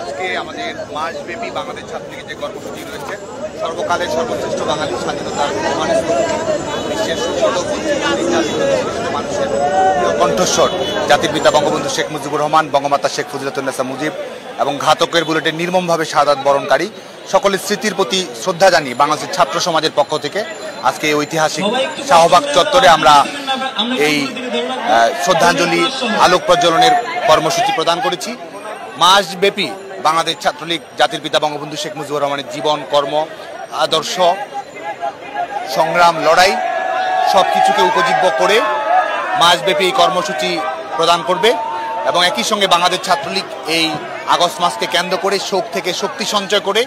আজকে আমাদের মাসব্যাপী বাংলাদেশ ছাত্রলীগের যে কর্মসূচি রয়েছে, সর্বকালের সর্বশ্রেষ্ঠ বাঙালি স্বাধীনতার বিশ্বের মানুষের কণ্ঠস্বর জাতির পিতা বঙ্গবন্ধু শেখ মুজিবুর রহমান, বঙ্গমাতা শেখ ফজিলাতুন্নেসা মুজিব এবং ঘাতকের বুলেটে নির্মমভাবে শাহাদাত বরণকারী সকলের স্মৃতির প্রতি শ্রদ্ধা জানিয়ে বাংলাদেশের ছাত্র সমাজের পক্ষ থেকে আজকে এই ঐতিহাসিক শাহবাগ চত্বরে আমরা এই শ্রদ্ধাঞ্জলি আলোক প্রজ্বলনের কর্মসূচি প্রদান করেছি। মাসব্যাপী বাংলাদেশ ছাত্রলীগ জাতির পিতা বঙ্গবন্ধু শেখ মুজিবুর রহমানের জীবন, কর্ম, আদর্শ, সংগ্রাম, লড়াই সব কিছুকে উপজীব্য করে মাসব্যাপী এই কর্মসূচি প্রদান করবে এবং একই সঙ্গে বাংলাদেশ ছাত্রলীগ এই আগস্ট মাসকে কেন্দ্র করে শোক থেকে শক্তি সঞ্চয় করে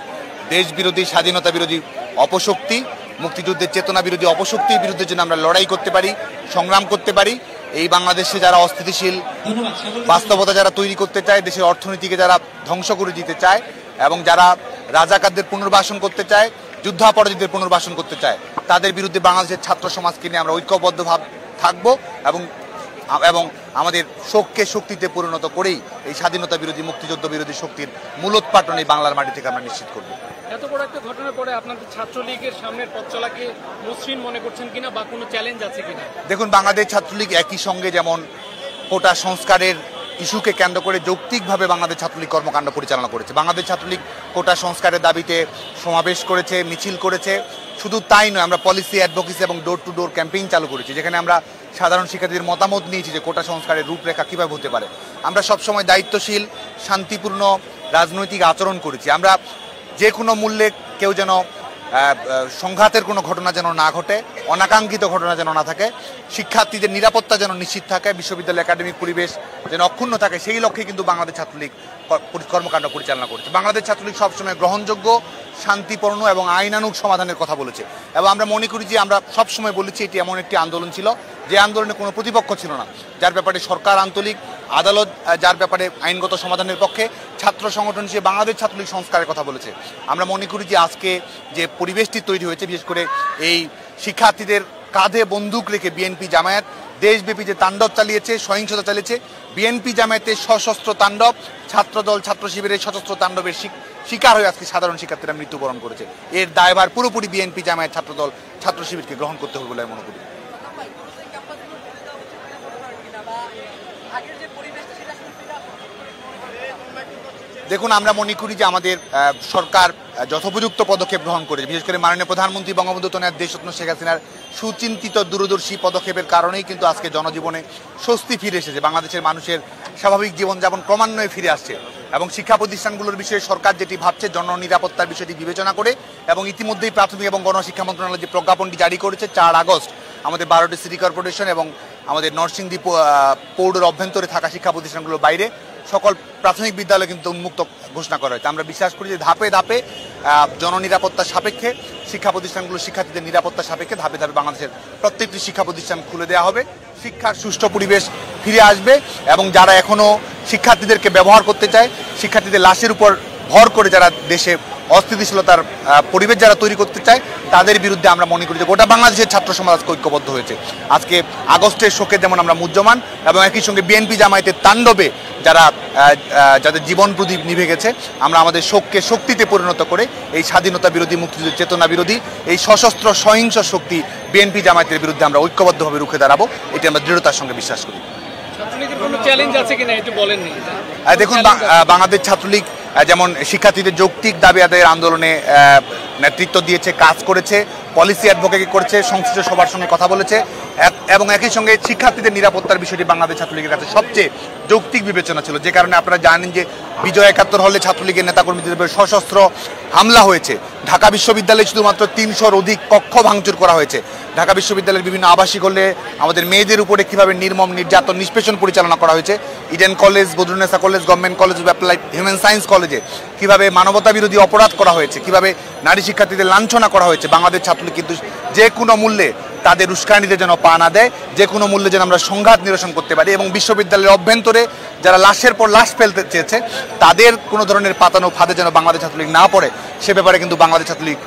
দেশ বিরোধী, স্বাধীনতা বিরোধী অপশক্তি, মুক্তিযুদ্ধের চেতনা বিরোধী অপশক্তির বিরুদ্ধে যেন আমরা লড়াই করতে পারি, সংগ্রাম করতে পারি। এই বাংলাদেশে যারা অস্থিতিশীল বাস্তবতা যারা তৈরি করতে চায়, দেশের অর্থনীতিকে যারা ধ্বংস করে দিতে চায় এবং যারা রাজাকারদের পুনর্বাসন করতে চায়, যুদ্ধাপরাধীদের পুনর্বাসন করতে চায়, তাদের বিরুদ্ধে বাংলাদেশের ছাত্র সমাজকে নিয়ে আমরা ঐক্যবদ্ধভাবে থাকবো এবং আমাদের শোককে শক্তিতে পরিণত করেই এই স্বাধীনতা বিরোধী, মুক্তিযুদ্ধ বিরোধী শক্তির মূলোৎপাটন এই বাংলার মাটি থেকে আমরা নিশ্চিত করব। এত বড় একটা ঘটনার পরে আপনাদের ছাত্রলীগের সামনের পথ চলাকে মসৃণ মনে করছেন কিনা বা কোনো চ্যালেঞ্জ আছে কিনা? দেখুন, বাংলাদেশ ছাত্রলীগ একই সঙ্গে যেমন কোটা সংস্কারের ইস্যুকে কেন্দ্র করে যৌক্তিকভাবে বাংলাদেশ ছাত্রলীগ কর্মকাণ্ড পরিচালনা করেছে। বাংলাদেশ ছাত্রলীগ কোটা সংস্কারের দাবিতে সমাবেশ করেছে, মিছিল করেছে। শুধু তাই নয়, আমরা পলিসি অ্যাডভোকেসি এবং ডোর টু ডোর ক্যাম্পেইন চালু করেছি, যেখানে আমরা সাধারণ শিক্ষার্থীদের মতামত নিয়েছি যে কোটা সংস্কারের রূপরেখা কীভাবে হতে পারে। আমরা সবসময় দায়িত্বশীল, শান্তিপূর্ণ রাজনৈতিক আচরণ করেছি। আমরা যে কোনো মূল্যে কেউ যেন সংঘাতের কোনো ঘটনা যেন না ঘটে, অনাকাঙ্ক্ষিত ঘটনা যেন না থাকে, শিক্ষার্থীদের নিরাপত্তা যেন নিশ্চিত থাকে, বিশ্ববিদ্যালয় একাডেমিক পরিবেশ যেন অক্ষুণ্ণ থাকে, সেই লক্ষ্যে কিন্তু বাংলাদেশ ছাত্রলীগ কর্মকাণ্ড পরিচালনা করেছে। বাংলাদেশ ছাত্রলীগ সবসময় গ্রহণযোগ্য, শান্তিপূর্ণ এবং আইনানুগ সমাধানের কথা বলেছে এবং আমরা মনে করি যে আমরা সবসময় বলেছি এটি এমন একটি আন্দোলন ছিল যে আন্দোলনে কোনো প্রতিপক্ষ ছিল না, যার ব্যাপারে সরকার আন্তরিক, আদালত যার ব্যাপারে আইনগত সমাধানের পক্ষে, ছাত্র সংগঠন হিসেবে বাংলাদেশ ছাত্রলীগ সংস্কারের কথা বলেছে। আমরা মনে করি যে আজকে যে পরিবেশটি তৈরি হয়েছে, বিশেষ করে এই শিক্ষার্থীদের কাঁধে বন্দুক রেখে বিএনপি জামায়াত দেশব্যাপী যে তাণ্ডব চালিয়েছে, সহিংসতা চালিয়েছে, বিএনপি জামায়াতের সশস্ত্র তাণ্ডব, ছাত্রদল, ছাত্র শিবিরের সশস্ত্র তাণ্ডবের শিকার হয়ে আজকে সাধারণ শিক্ষার্থীরা মৃত্যুবরণ করেছে। এর দায়ভার পুরোপুরি বিএনপি জামায়াত, ছাত্রদল, ছাত্র শিবিরকে গ্রহণ করতে হবে বলে আমি মনে করি। দেখুন, আমরা মনে করি যে আমাদের সরকার যথোপযুক্ত পদক্ষেপ গ্রহণ করেছে, বিশেষ করে মাননীয় প্রধানমন্ত্রী বঙ্গবন্ধু কন্যা দেশরত্ন শেখ হাসিনার সুচিন্তিত দূরদর্শী পদক্ষেপের কারণেই কিন্তু আজকে জনজীবনে স্বস্তি ফিরে এসেছে। বাংলাদেশের মানুষের স্বাভাবিক জীবনযাপন ক্রমান্বয়ে ফিরে আসছে এবং শিক্ষা প্রতিষ্ঠানগুলোর বিষয়ে সরকার যেটি ভাবছে, জননিরাপত্তার বিষয়টি বিবেচনা করে এবং ইতিমধ্যেই প্রাথমিক এবং গণশিক্ষা মন্ত্রণালয় যে প্রজ্ঞাপনটি জারি করেছে 4 আগস্ট আমাদের 12টি সিটি কর্পোরেশন এবং আমাদের নরসিংদী পৌরের অভ্যন্তরে থাকা শিক্ষা প্রতিষ্ঠানগুলোর বাইরে সকল প্রাথমিক বিদ্যালয় কিন্তু উন্মুক্ত ঘোষণা করা হয়েছে। আমরা বিশ্বাস করি যে ধাপে ধাপে জননিরাপত্তার সাপেক্ষে, শিক্ষা প্রতিষ্ঠানগুলো শিক্ষার্থীদের নিরাপত্তার সাপেক্ষে ধাপে ধাপে বাংলাদেশের প্রত্যেকটি শিক্ষা প্রতিষ্ঠান খুলে দেওয়া হবে, শিক্ষার সুষ্ঠু পরিবেশ ফিরে আসবে এবং যারা এখনও শিক্ষার্থীদেরকে ব্যবহার করতে চায়, শিক্ষার্থীদের লাশের উপর ভর করে যারা দেশে অস্থিতিশীলতার পরিবেশ যারা তৈরি করতে চায়, তাদের বিরুদ্ধে আমরা মনে করি যে গোটা বাংলাদেশের ছাত্র সমাজ ঐক্যবদ্ধ হয়েছে। আজকে আগস্টের শোকে যেমন আমরা মুহ্যমান এবং একই সঙ্গে বিএনপি জামায়াতের তাণ্ডবে যাদের জীবন প্রদীপ নিভে গেছে, আমরা আমাদের শোককে শক্তিতে পরিণত করে এই স্বাধীনতা বিরোধী, মুক্তিযুদ্ধের চেতনা বিরোধী এই সশস্ত্র সহিংস শক্তি বিএনপি জামায়াতের বিরুদ্ধে আমরা ঐক্যবদ্ধভাবে রুখে দাঁড়াবো, এটি আমরা দৃঢ়তার সঙ্গে বিশ্বাস করি। দেখুন, বাংলাদেশ ছাত্রলীগ যেমন শিক্ষার্থীদের যৌক্তিক দাবি আদায়ের আন্দোলনে নেতৃত্ব দিয়েছে, কাজ করেছে, পলিসি অ্যাডভোকেসি করেছে, সংশ্লিষ্ট সবার সঙ্গে কথা বলেছে এবং একই সঙ্গে শিক্ষার্থীদের নিরাপত্তার বিষয়টি বাংলাদেশ ছাত্রলীগের কাছে সবচেয়ে যৌক্তিক বিবেচনা ছিল, যে কারণে আপনারা জানেন যে বিজয় 71 হলে ছাত্রলীগের নেতাকর্মীদের উপর সশস্ত্র হামলা হয়েছে। ঢাকা বিশ্ববিদ্যালয়ে শুধুমাত্র 300-র অধিক কক্ষ ভাঙচুর করা হয়েছে। ঢাকা বিশ্ববিদ্যালয়ের বিভিন্ন আবাসিক হলে আমাদের মেয়েদের উপরে কীভাবে নির্মম নির্যাতন, নিষ্পেষণ পরিচালনা করা হয়েছে, Eden college, Badrunnesa college, government college of applied human science কলেজে কীভাবে মানবতা বিরোধী অপরাধ করা হয়েছে, কীভাবে নারী শিক্ষার্থীদের লাঞ্ছনা করা হয়েছে। বাংলাদেশ ছাত্রলীগ কিন্তু যে কোনো মূল্যে তাদের উস্কানিতে যেন পা না দেয়, যে কোনো মূল্যে যেন আমরা সংঘাত নিরসন করতে পারি এবং বিশ্ববিদ্যালয়ের অভ্যন্তরে যারা লাশের পর লাশ ফেলতে চেয়েছে তাদের কোনো ধরনের পাতানো ফাঁদে যেন বাংলাদেশ ছাত্রলীগ না পড়ে, সে ব্যাপারে কিন্তু বাংলাদেশ ছাত্রলীগ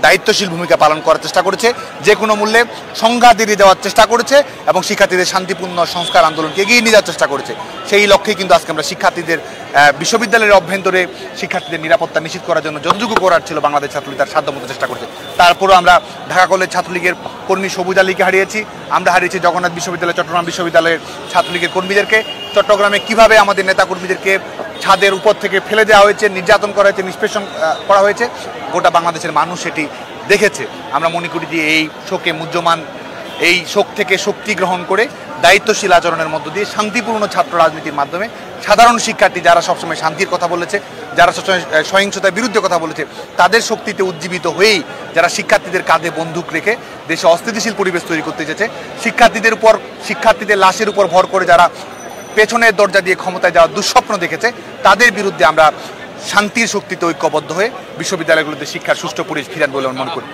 দায়িত্বশীল ভূমিকা পালন করার চেষ্টা করেছে, যে কোনো মূল্যে সংঘাত এড়িয়ে দেওয়ার চেষ্টা করেছে এবং শিক্ষার্থীদের শান্তিপূর্ণ সংস্কার আন্দোলনকে এগিয়ে নিয়ে যাওয়ার চেষ্টা করেছে। সেই লক্ষ্যেই কিন্তু আজকে আমরা শিক্ষার্থীদের বিশ্ববিদ্যালয়ের অভ্যন্তরে শিক্ষার্থীদের নিরাপত্তা নিশ্চিত করার জন্য যতটুকু করার ছিল বাংলাদেশ ছাত্রলীগ তার সাধ্যমতো চেষ্টা করছে। তারপরও আমরা ঢাকা কলেজ ছাত্রলীগের কর্মী সবুজ আলীকে হারিয়েছি, আমরা হারিয়েছি জগন্নাথ বিশ্ববিদ্যালয়, চট্টগ্রাম বিশ্ববিদ্যালয়ের ছাত্রলীগের কর্মীদেরকে। চট্টগ্রামে কিভাবে আমাদের নেতাকর্মীদেরকে ছাদের উপর থেকে ফেলে দেওয়া হয়েছে, নির্যাতন করা হয়েছে, নিষ্পেষণ করা হয়েছে, গোটা বাংলাদেশের মানুষ সেটি দেখেছে। আমরা মনে করি যে এই শোকে মুহ্যমান, এই শোক থেকে শক্তি গ্রহণ করে দায়িত্বশীল আচরণের মধ্য দিয়ে শান্তিপূর্ণ ছাত্র রাজনীতির মাধ্যমে সাধারণ শিক্ষার্থী যারা সবসময় শান্তির কথা বলেছে, যারা সবসময় সহিংসতার বিরুদ্ধে কথা বলেছে, তাদের শক্তিতে উজ্জীবিত হয়েই যারা শিক্ষার্থীদের কাঁধে বন্দুক রেখে দেশে অস্থিতিশীল পরিবেশ তৈরি করতে চেয়েছে, শিক্ষার্থীদের লাশের উপর ভর করে যারা পেছনের দরজা দিয়ে ক্ষমতায় যাওয়ার দুঃস্বপ্ন দেখেছে, তাদের বিরুদ্ধে আমরা শান্তির শক্তিতে ঐক্যবদ্ধ হয়ে বিশ্ববিদ্যালয়গুলোতে শিক্ষার সুষ্ঠু পরিবেশ ফিরান বলে মনে করি।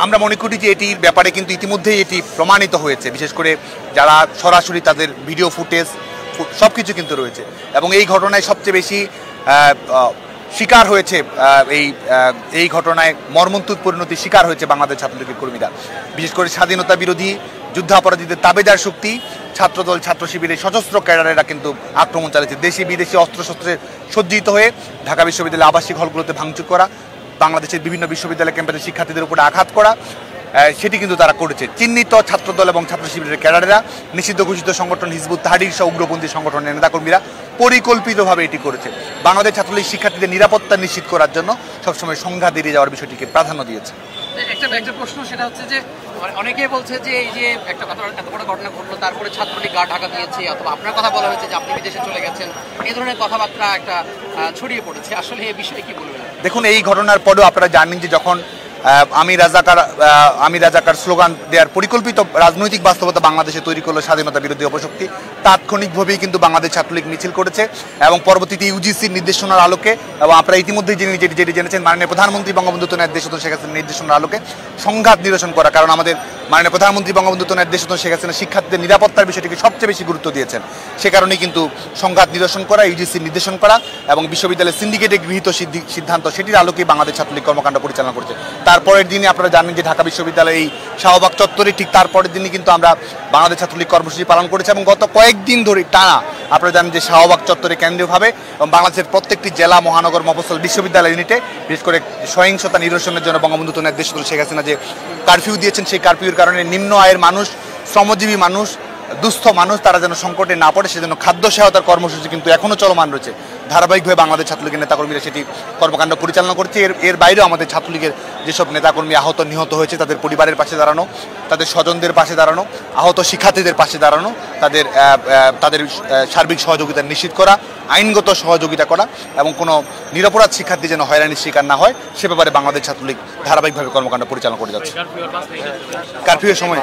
আমরা মনে করি যে এটির ব্যাপারে কিন্তু ইতিমধ্যেই এটি প্রমাণিত হয়েছে, বিশেষ করে যারা সরাসরি তাদের ভিডিও ফুটেজ সব কিছু কিন্তু রয়েছে এবং এই ঘটনায় সবচেয়ে বেশি শিকার হয়েছে, এই ঘটনায় মর্মন্তুদ পরিণতির শিকার হয়েছে বাংলাদেশ ছাত্রলীগের কর্মীরা। বিশেষ করে স্বাধীনতা বিরোধী যুদ্ধাপরাধীদের তাবেদার শক্তি ছাত্রদল, ছাত্র শিবিরের সশস্ত্র ক্যাডারেরা কিন্তু আক্রমণ চালিয়েছে। দেশি বিদেশি অস্ত্রশস্ত্রে সজ্জিত হয়ে ঢাকা বিশ্ববিদ্যালয়ের আবাসিক হলগুলোতে ভাঙচুর করা, বাংলাদেশের বিভিন্ন বিশ্ববিদ্যালয় ক্যাম্পাসে শিক্ষার্থীদের উপরে আঘাত করা, সেটি কিন্তু তারা করেছে। চিহ্নিত ছাত্রদল এবং ছাত্র শিবিরের ক্যাডারেরা, নিষিদ্ধ ঘোষিত সংগঠন হিজবুত তাহরির সহ উগ্রপন্থী সংগঠনের নেতাকর্মীরা পরিকল্পিতভাবে এটি করেছে। বাংলাদেশ ছাত্রলীগ শিক্ষার্থীদের নিরাপত্তা নিশ্চিত করার জন্য সবসময় সংঘাত এড়িয়ে যাওয়ার বিষয়টিকে প্রাধান্য দিয়েছে। একটা প্রশ্ন, সেটা হচ্ছে যে অনেকেই বলছে যে এই যে একটা এত বড় ঘটনা ঘটলো, তারপরে ছাত্রলীগ গা ঢাকা দিয়েছে, অথবা আপনার কথা বলা হয়েছে যে আপনি বিদেশে চলে গেছেন, এই ধরনের কথাবার্তা একটা ছড়িয়ে পড়েছে, আসলে এই বিষয়ে কি বলবেন? দেখুন, এই ঘটনার পরেও আপনারা জানেন যে যখন আমি রাজাকার স্লোগান দেওয়ার পরিকল্পিত রাজনৈতিক বাস্তবতা বাংলাদেশে তৈরি করলো স্বাধীনতা বিরোধী অপশক্তি, তাৎক্ষণিকভাবেই কিন্তু বাংলাদেশ ছাত্রলীগ মিছিল করেছে এবং পরবর্তীতে ইউজিসির নির্দেশনার আলোকে এবং আপনারা ইতিমধ্যেই যেটি জেনেছেন, মাননীয় প্রধানমন্ত্রী বঙ্গবন্ধু দেশ শেখ হাসিনার নির্দেশনার আলোকে সংঘাত নিরসন করা। কারণ আমাদের মাননীয় প্রধানমন্ত্রী বঙ্গবন্ধু দেশ শেখ হাসিনা শিক্ষার্থীদের নিরাপত্তার বিষয়টিকে সবচেয়ে বেশি গুরুত্ব দিয়েছেন। সে কারণেই কিন্তু সংঘাত নিরসন করা, ইউজিসির নির্দেশন করা এবং বিশ্ববিদ্যালয়ের সিন্ডিকেটে গৃহীত সিদ্ধান্ত, সেটির আলোকেই বাংলাদেশ ছাত্রলীগ কর্মকাণ্ড পরিচালনা করছে। তারপরের দিনে আপনারা জানেন যে ঢাকা বিশ্ববিদ্যালয়ে এই শাহবাগ চত্বরে ঠিক তারপরের দিনই কিন্তু আমরা বাংলাদেশ ছাত্রলীগ কর্মসূচি পালন করেছি এবং গত কয়েকদিন ধরে টানা আপনারা জানেন যে শাহবাগ চত্বরে কেন্দ্রীয়ভাবে এবং বাংলাদেশের প্রত্যেকটি জেলা, মহানগর, মফস্বল, বিশ্ববিদ্যালয় ইউনিটে বিশেষ করে সহিংসতা নিরসনের জন্য বঙ্গবন্ধু দেশ শেখ হাসিনা যে কারফিউ দিয়েছেন, সেই কারফিউর কারণে নিম্ন আয়ের মানুষ, শ্রমজীবী মানুষ, দুস্থ মানুষ তারা যেন সংকটে না পড়ে সেজন্য খাদ্য সহায়তার কর্মসূচি কিন্তু এখনও চলমান রয়েছে। ধারাবাহিকভাবে বাংলাদেশ ছাত্রলীগের নেতাকর্মীরা সেটি কর্মকাণ্ড পরিচালনা করছে। এর বাইরেও আমাদের ছাত্রলীগের যেসব নেতাকর্মী আহত নিহত হয়েছে তাদের পরিবারের পাশে দাঁড়ানো, তাদের স্বজনদের পাশে দাঁড়ানো, আহত শিক্ষার্থীদের পাশে দাঁড়ানো, তাদের সার্বিক সহযোগিতা নিশ্চিত করা, আইনগত সহযোগিতা করা এবং কোনো নিরপরাধ শিক্ষার্থী যেন হয়রানির শিকার না হয় সে ব্যাপারে বাংলাদেশ ছাত্রলীগ ধারাবাহিকভাবে কর্মকাণ্ড পরিচালনা করে যাচ্ছে। কারফিউয়ের সময়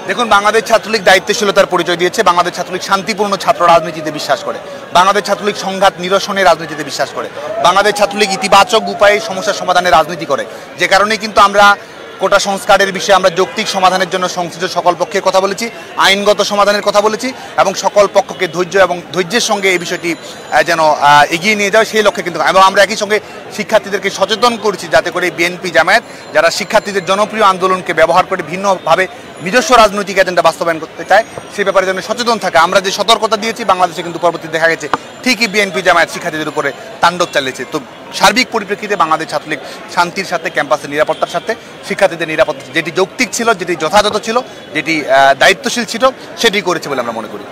দেখুন, বাংলাদেশ ছাত্রলীগ দায়িত্বশীলতার পরিচয় দিয়েছে। বাংলাদেশ ছাত্রলীগ শান্তিপূর্ণ ছাত্র রাজনীতিতে বিশ্বাস করে, বাংলাদেশ ছাত্রলীগ সংঘাত নিরসনের রাজনীতিতে বিশ্বাস করে, বাংলাদেশ ছাত্রলীগ ইতিবাচক উপায়ে সমস্যার সমাধানের রাজনীতি করে। যে কারণে কিন্তু আমরা কোটা সংস্কারের বিষয়ে আমরা যৌক্তিক সমাধানের জন্য সংশ্লিষ্ট সকল পক্ষের কথা বলেছি, আইনগত সমাধানের কথা বলেছি এবং সকল পক্ষকে ধৈর্যের সঙ্গে এই বিষয়টি যেন এগিয়ে নিয়ে যায় সেই লক্ষ্যে কিন্তু এবং আমরা একই সঙ্গে শিক্ষার্থীদেরকে সচেতন করেছি যাতে করে বিএনপি জামায়াত যারা শিক্ষার্থীদের জনপ্রিয় আন্দোলনকে ব্যবহার করে ভিন্নভাবে নিজস্ব রাজনৈতিক এজেন্ডা বাস্তবায়ন করতে চায় সে ব্যাপারে যেন সচেতন থাকে। আমরা যে সতর্কতা দিয়েছি বাংলাদেশে কিন্তু পরবর্তী দেখা গেছে ঠিকই বিএনপি জামায়াত শিক্ষার্থীদের উপরে তাণ্ডব চালিয়েছে। তো সার্বিক পরিপ্রেক্ষিতে বাংলাদেশ ছাত্রলীগ শান্তির সাথে, ক্যাম্পাসের নিরাপত্তার সাথে, শিক্ষার্থীদের নিরাপত্তা যেটি যৌক্তিক ছিল, যেটি যথাযথ ছিল, যেটি দায়িত্বশীল ছিল সেটি করেছে বলে আমরা মনে করি।